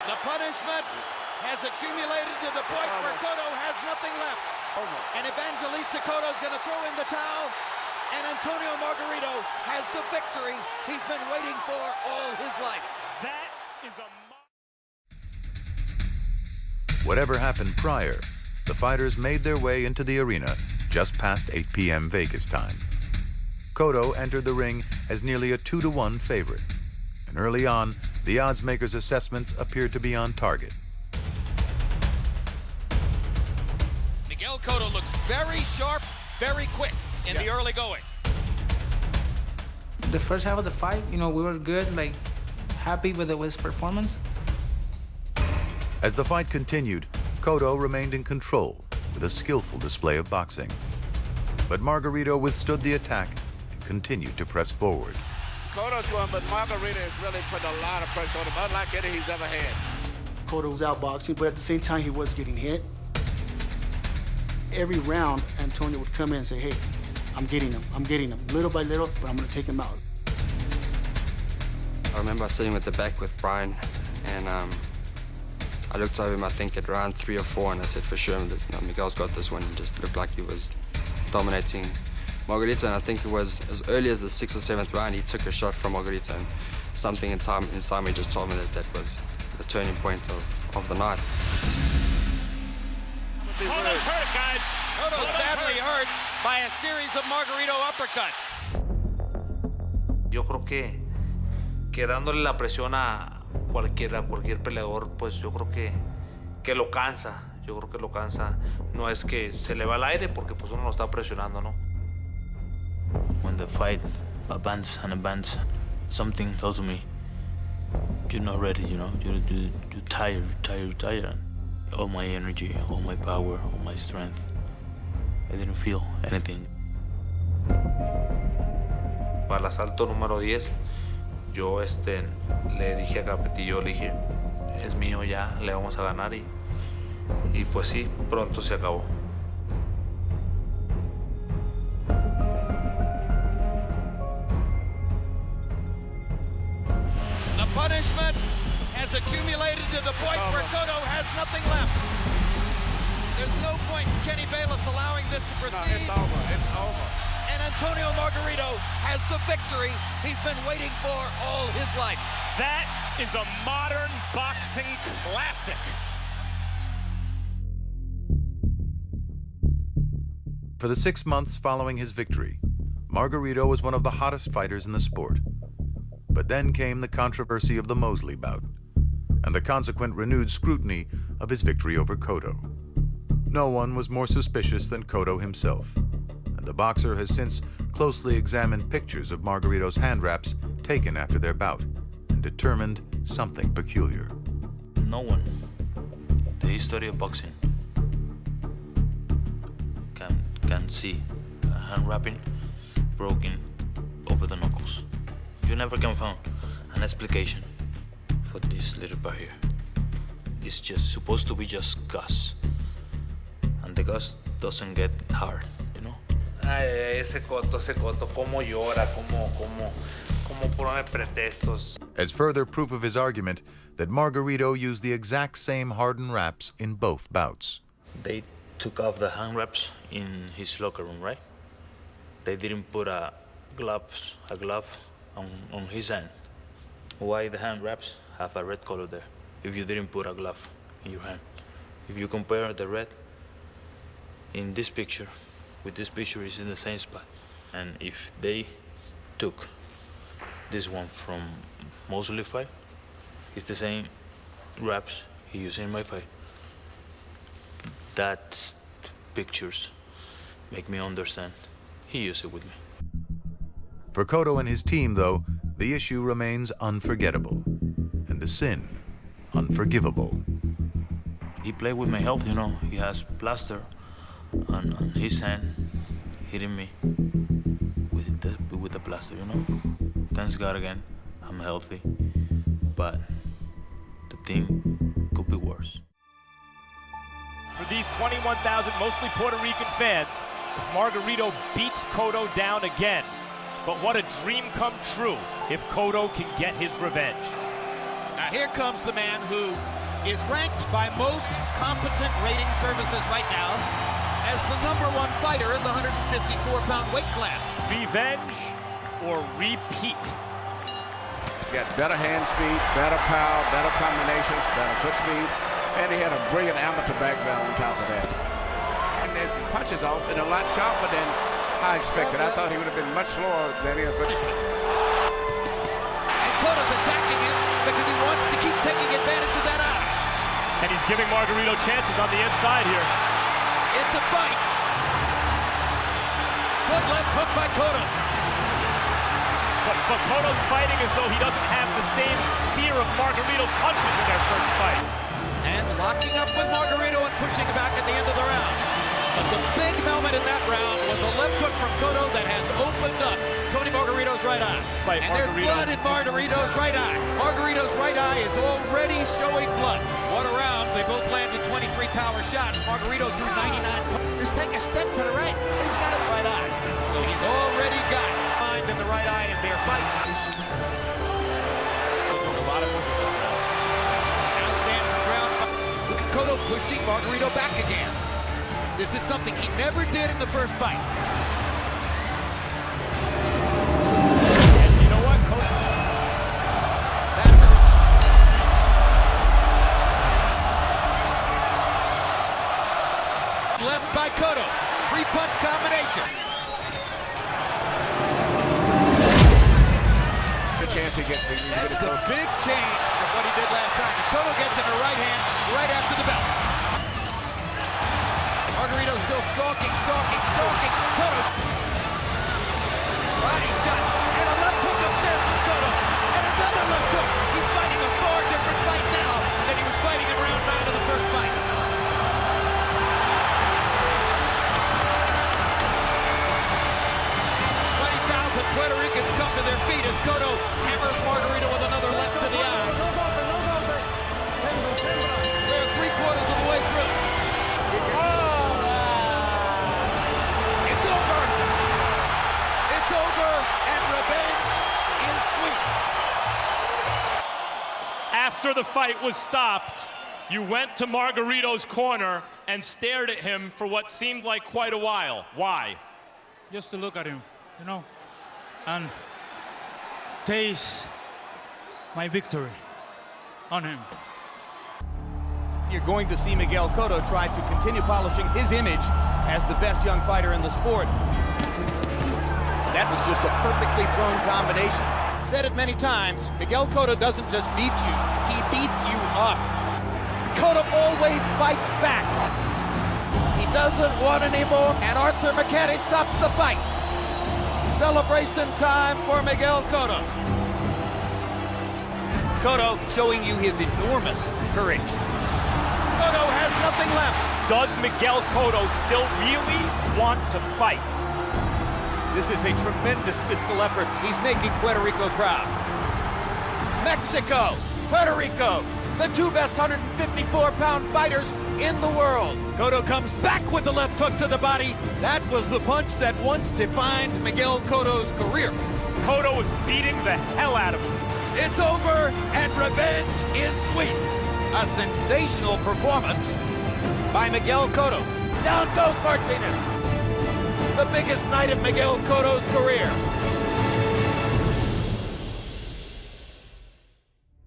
The punishment has accumulated to the point where Cotto has nothing left. And Evangelista Cotto's going to throw in the towel. And Antonio Margarito has the victory he's been waiting for all his life. That is a... Whatever happened prior, the fighters made their way into the arena just past 8 p.m. Vegas time. Cotto entered the ring as nearly a 2-to-1 favorite. And early on, the odds makers' assessments appeared to be on target. Miguel Cotto looks very sharp, very quick in the early going. The first half of the fight, we were good, happy with his performance. As the fight continued, Cotto remained in control with a skillful display of boxing. But Margarito withstood the attack and continued to press forward. Cotto's going, but Margarito has really put a lot of pressure on him, unlike any he's ever had. Cotto was outboxing, but at the same time, he was getting hit. Every round, Antonio would come in and say, hey, I'm getting him, little by little, but I'm going to take him out. I remember sitting at the back with Brian, and I looked over him, I think, at round 3 or 4, and I said for sure that Miguel's got this one. He just looked like he was dominating Margarito, and I think it was as early as the 6th or 7th round, he took a shot from Margarito, and something inside me just told me that was the turning point of the night. Cotto's hurt, guys. Cotto's badly hurt by a series of Margarito uppercuts. Yo creo que dándole la presión a cualquier peleador, pues yo creo que lo cansa. Yo creo que lo cansa. No es que se le va al aire porque pues uno lo está presionando, ¿no? When the fight advances, something tells me you're not ready, you're tired. All my energy, all my power, all my strength, I didn't feel anything. Para el asalto número 10, yo le dije a Capetillo, le dije, es mío ya, le vamos a ganar y pues sí, pronto se acabó. The punishment has accumulated to the point where Cotto has nothing left. There's no point in Kenny Bayless allowing this to proceed. No, it's over. It's over. And Antonio Margarito has the victory he's been waiting for all his life. That is a modern boxing classic. For the 6 months following his victory, Margarito was one of the hottest fighters in the sport. But then came the controversy of the Mosley bout, and the consequent renewed scrutiny of his victory over Cotto. No one was more suspicious than Cotto himself, and the boxer has since closely examined pictures of Margarito's hand wraps taken after their bout and determined something peculiar. No one in the history of boxing can see a hand wrapping broken over the knuckles. You never can find an explanation for this little part here. It's just supposed to be just gas, and the gas doesn't get hard, Ay, ese Cotto, cómo llora, cómo pone pretextos. As further proof of his argument that Margarito used the exact same hardened wraps in both bouts. They took off the hand wraps in his locker room, right? They didn't put a glove on his hand. Why the hand wraps have a red color there if you didn't put a glove in your hand? If you compare the red in this picture with this picture, it's in the same spot. And if they took this one from Mosley fight, it's the same wraps he used in my fight. That pictures make me understand he used it with me. For Cotto and his team, though, the issue remains unforgettable, and the sin unforgivable. He played with my health, He has plaster on his hand, hitting me with the plaster, Thanks God again, I'm healthy, but the thing could be worse. For these 21,000 mostly Puerto Rican fans, if Margarito beats Cotto down again, but what a dream come true if Cotto can get his revenge. Now here comes the man who is ranked by most competent rating services right now as the #1 fighter in the 154-pound weight class. Revenge or repeat? Got better hand speed, better power, better combinations, better foot speed, and he had a brilliant amateur background on top of that. And it punches off and a lot sharper than I expected. I thought he would have been much slower than he is. But and Cotto's attacking him because he wants to keep taking advantage of that eye. And he's giving Margarito chances on the inside here. It's a fight. Good left hook by Cotto. But Cotto's fighting as though he doesn't have the same fear of Margarito's punches in their first fight. And locking up with Margarito and pushing back at the end of the round. But the big moment in that round was a left hook from Cotto that has opened up Tony Margarito's right eye. And there's blood in Margarito's right eye. Margarito's right eye is already showing blood. What a round. They both landed 23 power shots. Margarito threw 99. Just take a step to the right. He's got a right eye. So he's already got mind in the right eye in their fight. Doing a lot of movement this round. Now stands his round. Look at Cotto pushing Margarito back again. This is something he never did in the first fight. And you know what, Cotto? That hurts. Left by Cotto. 3-punch combination. good chance he gets it. That's the big change from what he did last time. Cotto gets in the right hand right after the bell. Margarito still stalking. Cotto. Body shots. And a left hook upstairs from Cotto. And another left hook. He's fighting a far different fight now than he was fighting in round 9 of the first fight. Puerto Ricans come to their feet as Cotto hammers Margarito with another left to the eye. They're 3/4 of the way through. It's over. It's over, and revenge is sweet. After the fight was stopped, you went to Margarito's corner and stared at him for what seemed like quite a while. Why? Just to look at him, you know, and taste my victory on him. You're going to see Miguel Cotto try to continue polishing his image as the best young fighter in the sport. That was just a perfectly thrown combination. Said it many times, Miguel Cotto doesn't just beat you, he beats you up. Cotto always fights back. He doesn't want any more, and Arthur McCarty stops the fight. Celebration time for Miguel Cotto. Cotto showing you his enormous courage. Cotto has nothing left. Does Miguel Cotto still really want to fight? This is a tremendous physical effort. He's making Puerto Rico proud. Mexico, Puerto Rico, the two best 154-pound fighters in the world. Cotto comes back with the left hook to the body. That was the punch that once defined Miguel Cotto's career. Cotto was beating the hell out of him. It's over, and revenge is sweet. A sensational performance by Miguel Cotto. Down goes Martinez. The biggest night of Miguel Cotto's career.